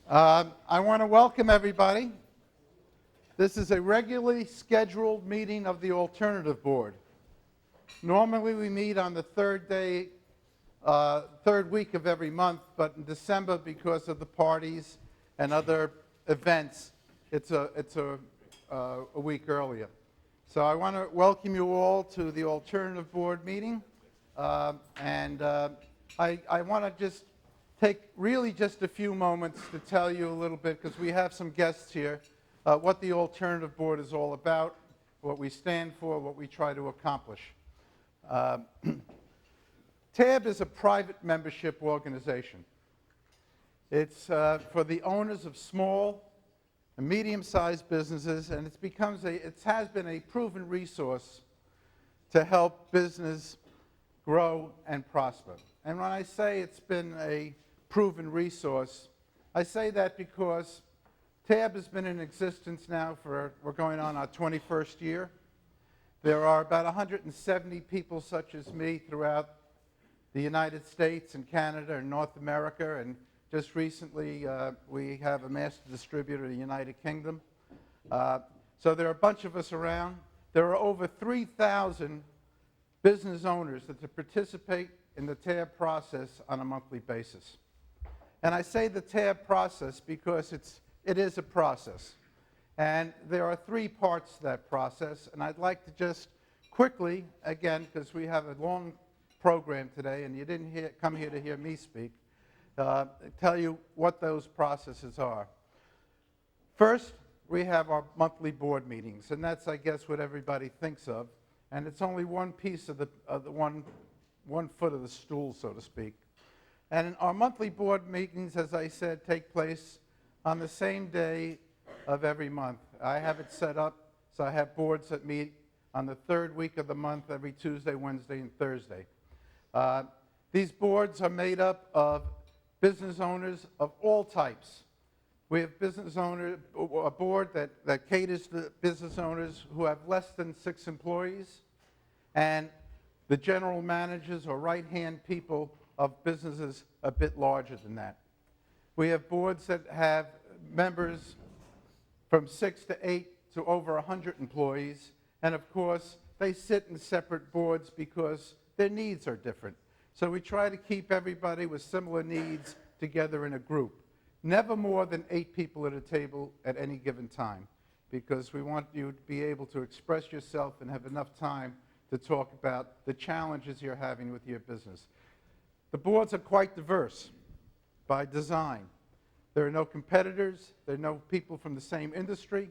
I want to welcome everybody. This is a regularly scheduled meeting of the Alternative Board. Normally we meet on the third week of every month, but in December, because of the parties and other events, it's a week earlier. So I want to welcome you all to the Alternative Board meeting, I want to just take really just a few moments to tell you a little bit, because we have some guests here, what the Alternative Board is all about, what we stand for, what we try to accomplish. TAB is a private membership organization. It's for the owners of small and medium-sized businesses, and it has been a proven resource to help business grow and prosper. And when I say it's been a proven resource, I say that because TAB has been in existence now we're going on our 21st year. There are about 170 people such as me throughout the United States and Canada and North America, and just recently we have a master distributor in the United Kingdom. So there are a bunch of us around. There are over 3,000 business owners that participate in the TAB process on a monthly basis. And I say the TAB process because it is a process. And there are three parts to that process, and I'd like to just quickly, again, because we have a long program today and you didn't come here to hear me speak, tell you what those processes are. First, we have our monthly board meetings, and that's, I guess, what everybody thinks of, and it's only one piece of the one foot of the stool, so to speak. And our monthly board meetings, as I said, take place on the same day of every month. I have it set up so I have boards that meet on the third week of the month, every Tuesday, Wednesday, and Thursday. These boards are made up of business owners of all types. We have a board that caters to business owners who have less than 6 employees, and the general managers or right-hand people of businesses a bit larger than that. We have boards that have members from 6 to 8 to over 100 employees, and of course they sit in separate boards because their needs are different. So we try to keep everybody with similar needs together in a group. Never more than 8 people at a table at any given time, because we want you to be able to express yourself and have enough time to talk about the challenges you're having with your business. The boards are quite diverse by design. There are no competitors, there are no people from the same industry,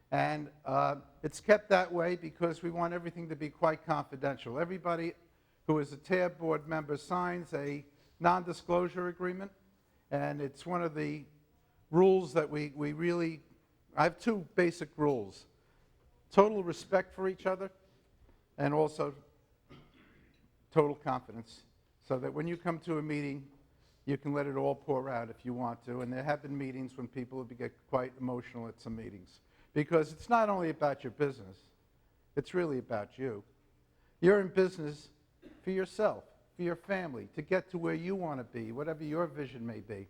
and it's kept that way because we want everything to be quite confidential. Everybody who is a TAB board member signs a non-disclosure agreement, and it's one of the rules that I have 2 basic rules: total respect for each other, and also total confidence, so that when you come to a meeting, you can let it all pour out if you want to. And there have been meetings when people get quite emotional at some meetings, because it's not only about your business, it's really about you. You're in business for yourself, for your family, to get to where you want to be, whatever your vision may be.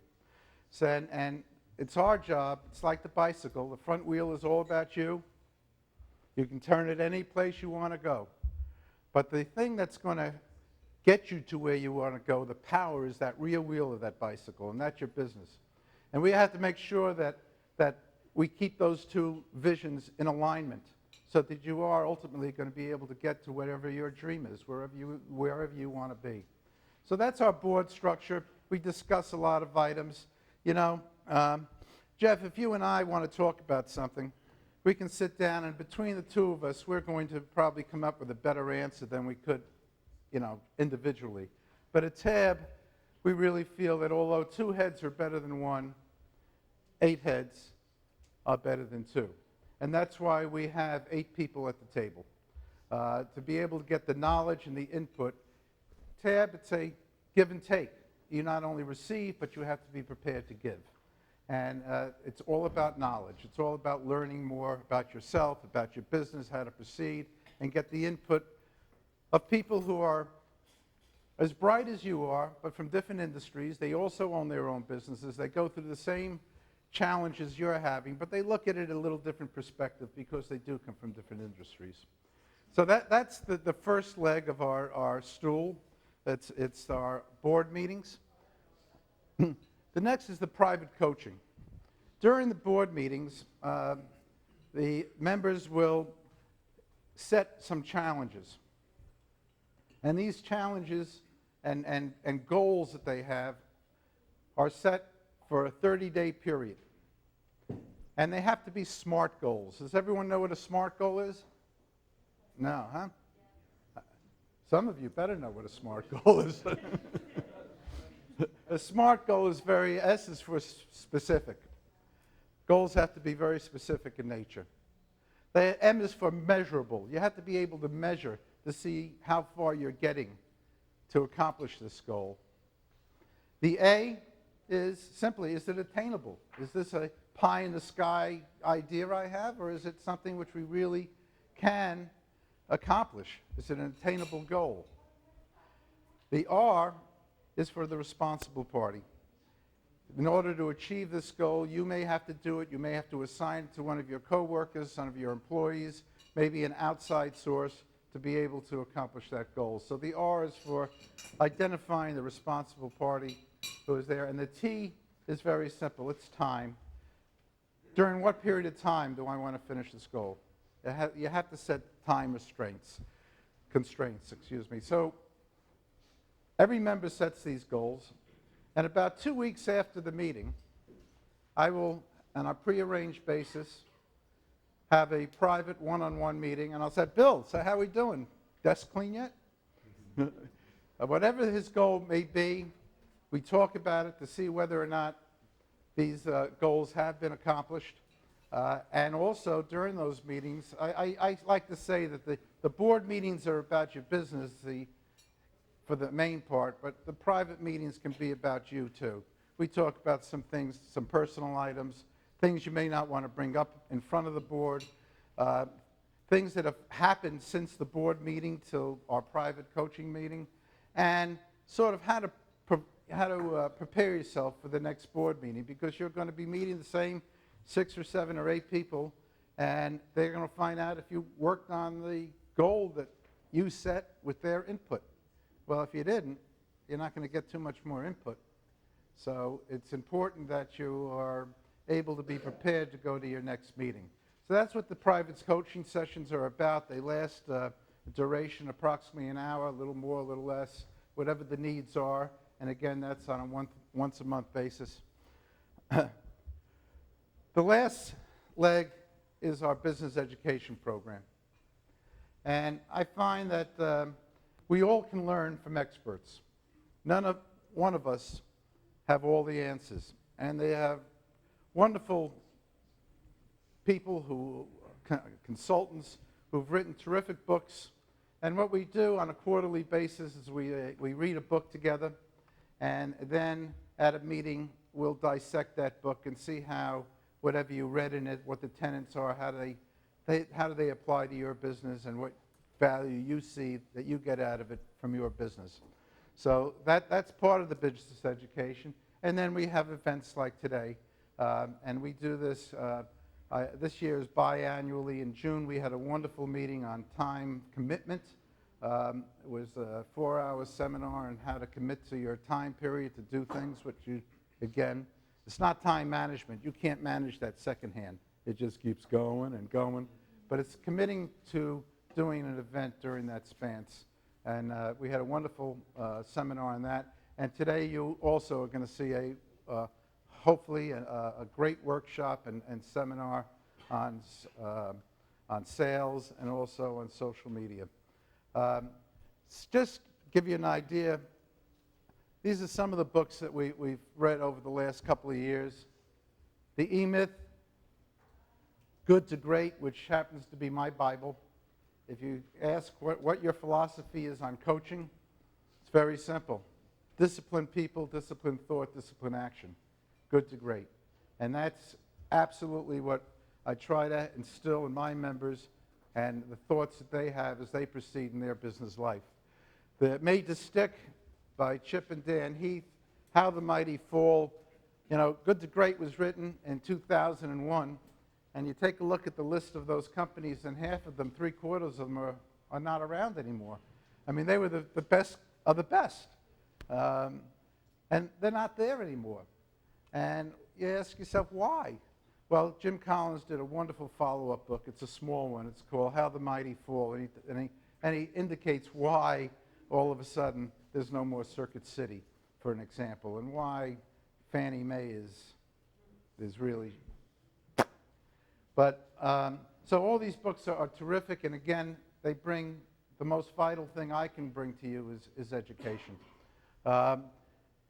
So, and it's our job. It's like the bicycle. The front wheel is all about you. You can turn it any place you want to go. But the thing that's going to get you to where you want to go, the power, is that rear wheel of that bicycle, and that's your business. And we have to make sure that we keep those 2 visions in alignment, so that you are ultimately going to be able to get to whatever your dream is, wherever you want to be. So that's our board structure. We discuss a lot of items. You know, Jeff, if you and I want to talk about something, we can sit down, and between the 2 of us, we're going to probably come up with a better answer than we could, individually. But at TAB, we really feel that although 2 heads are better than 1, 8 heads are better than 2. And that's why we have 8 people at the table. To be able to get the knowledge and the input. TAB, it's a give and take. You not only receive, but you have to be prepared to give. And it's all about knowledge. It's all about learning more about yourself, about your business, how to proceed, and get the input of people who are as bright as you are, but from different industries. They also own their own businesses. They go through the same challenges you're having, but they look at it in a little different perspective because they do come from different industries. So that's the first leg of our stool. It's our board meetings. The next is the private coaching. During the board meetings, the members will set some challenges. And these challenges and goals that they have are set for a 30-day period. And they have to be SMART goals. Does everyone know what a SMART goal is? No, huh? Some of you better know what a SMART goal is. A SMART goal is S is for specific. Goals have to be very specific in nature. The M is for measurable. You have to be able to measure to see how far you're getting to accomplish this goal. The A is simply, is it attainable? Is this a pie-in-the-sky idea I have, or is it something which we really can accomplish? Is it an attainable goal? The R is for the responsible party. In order to achieve this goal, you may have to do it. You may have to assign it to one of your coworkers, one of your employees, maybe an outside source to be able to accomplish that goal. So the R is for identifying the responsible party who is there. And the T is very simple. It's time. During what period of time do I want to finish this goal? You have to set time constraints, excuse me. So every member sets these goals. And about 2 weeks after the meeting, I will, on a prearranged basis, have a private one-on-one meeting, and I'll say, Bill, so how are we doing? Desk clean yet? Whatever his goal may be, we talk about it to see whether or not these goals have been accomplished. And also, during those meetings, I like to say that the board meetings are about your business, for the main part, but the private meetings can be about you too. We talk about some things, some personal items, things you may not want to bring up in front of the board, things that have happened since the board meeting till our private coaching meeting, and sort of how to prepare yourself for the next board meeting, because you're going to be meeting the same 6 or 7 or 8 people, and they're going to find out if you worked on the goal that you set with their input. Well, if you didn't, you're not going to get too much more input. So it's important that you are able to be prepared to go to your next meeting. So that's what the private coaching sessions are about. They last a duration approximately an hour, a little more, a little less, whatever the needs are. And again, that's on a once-a-month basis. The last leg is our business education program. And I find that we all can learn from experts. One of us have all the answers. And they have wonderful people consultants who've written terrific books. And what we do on a quarterly basis is we read a book together, and then at a meeting we'll dissect that book and see how whatever you read in it, what the tenets are, how do they apply to your business, and what value you see that you get out of it from your business. So that's part of the business education. And then we have events like today. And we do this, this year is biannually. In June, we had a wonderful meeting on time commitment. It was a 4-hour seminar on how to commit to your time period to do things, which you, again, it's not time management. You can't manage that secondhand. It just keeps going and going. But it's committing to doing an event during that span. And we had a wonderful seminar on that. And today you also are going to see hopefully a great workshop and seminar on sales and also on social media. Just give you an idea, these are some of the books that we've read over the last couple of years. The E-Myth, Good to Great, which happens to be my Bible. If you ask what your philosophy is on coaching, it's very simple. Discipline people, discipline thought, discipline action. Good to great. And that's absolutely what I try to instill in my members and the thoughts that they have as they proceed in their business life. The Made to Stick by Chip and Dan Heath, How the Mighty Fall, You know, Good to Great was written in 2001, and you take a look at the list of those companies, and half of them, three-quarters of them are not around anymore. I mean, they were the best of the best. And they're not there anymore. And you ask yourself, why? Well, Jim Collins did a wonderful follow-up book. It's a small one. It's called How the Mighty Fall. And he indicates why all of a sudden there's no more Circuit City, for an example, and why Fannie Mae is really... But, so all these books are terrific, and again, they bring the most vital thing I can bring to you is education.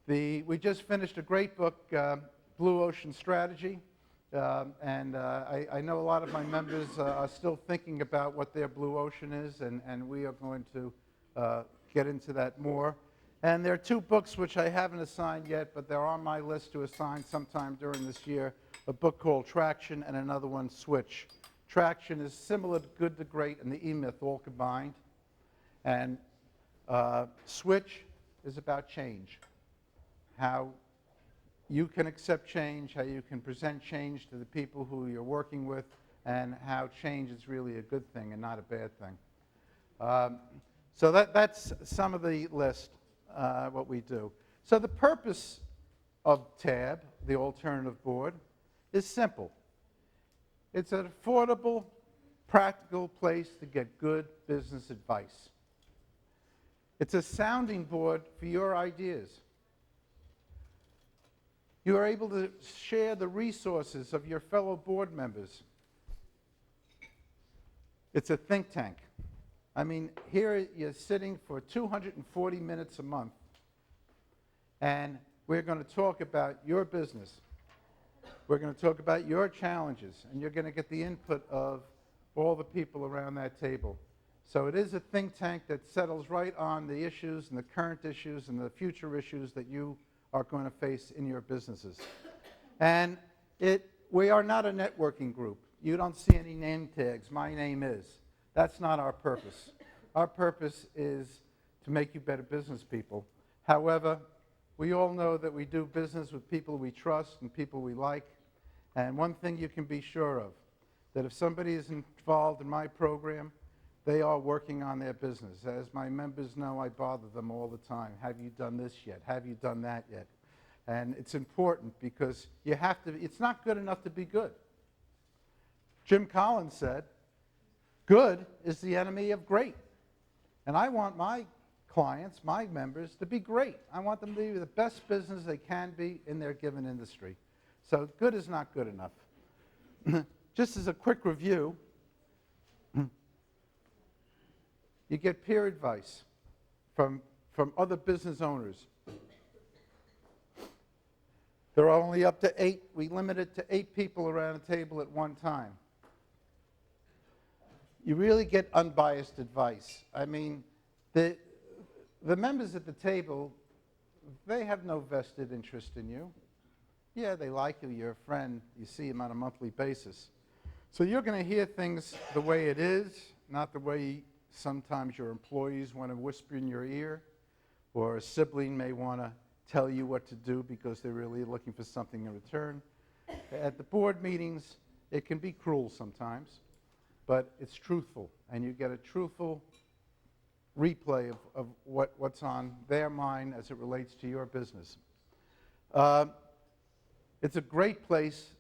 We just finished a great book, Blue Ocean Strategy, and I know a lot of my members are still thinking about what their blue ocean is, and we are going to get into that more. And there are two books which I haven't assigned yet, but they're on my list to assign sometime during this year, a book called Traction and another one, Switch. Traction is similar to Good to Great and the E-Myth all combined, and Switch is about change. How you can accept change, how you can present change to the people who you're working with, and how change is really a good thing and not a bad thing. So that's some of the list, what we do. So the purpose of TAB, the Alternative Board, is simple. It's an affordable, practical place to get good business advice. It's a sounding board for your ideas. You are able to share the resources of your fellow board members. It's a think tank. I mean, here you're sitting for 240 minutes a month, and we're going to talk about your business. We're going to talk about your challenges, and you're going to get the input of all the people around that table. So it is a think tank that settles right on the issues and the current issues and the future issues that you are going to face in your businesses. And we are not a networking group. You don't see any name tags. My name is. That's not our purpose. Our purpose is to make you better business people. However, we all know that we do business with people we trust and people we like. And one thing you can be sure of, that if somebody is involved in my program, they are working on their business. As my members know, I bother them all the time. Have you done this yet? Have you done that yet? And it's important because you have to, it's not good enough to be good. Jim Collins said, good is the enemy of great. And I want my clients, my members, to be great. I want them to be the best business they can be in their given industry. So good is not good enough. Just as a quick review, you get peer advice from other business owners. There are only up to 8. We limit it to 8 people around a table at one time. You really get unbiased advice. I mean, the members at the table, they have no vested interest in you. Yeah, they like you, you're a friend, you see them on a monthly basis. So you're going to hear things the way it is, not the way sometimes your employees want to whisper in your ear, or a sibling may want to tell you what to do because they're really looking for something in return. At the board meetings, it can be cruel sometimes, but it's truthful, and you get a truthful replay of what's on their mind as it relates to your business. It's a great place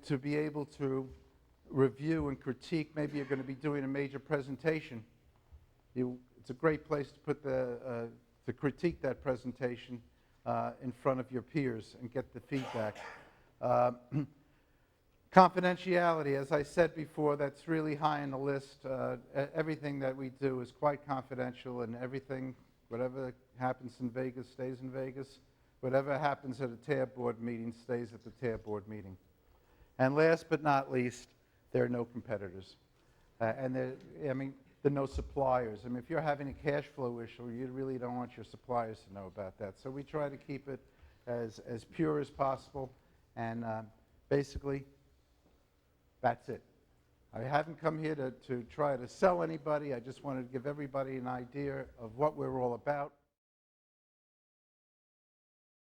to be able to review and critique. Maybe you're going to be doing a major presentation. It's a great place to put to critique that presentation in front of your peers and get the feedback. Confidentiality, as I said before, that's really high on the list. Everything that we do is quite confidential, and everything, whatever happens in Vegas stays in Vegas. Whatever happens at a TAB board meeting stays at the TAB board meeting. And last but not least, there are no competitors. And there are no suppliers. I mean, if you're having a cash flow issue, you really don't want your suppliers to know about that. So we try to keep it as pure as possible, and basically, that's it. I haven't come here to try to sell anybody. I just wanted to give everybody an idea of what we're all about.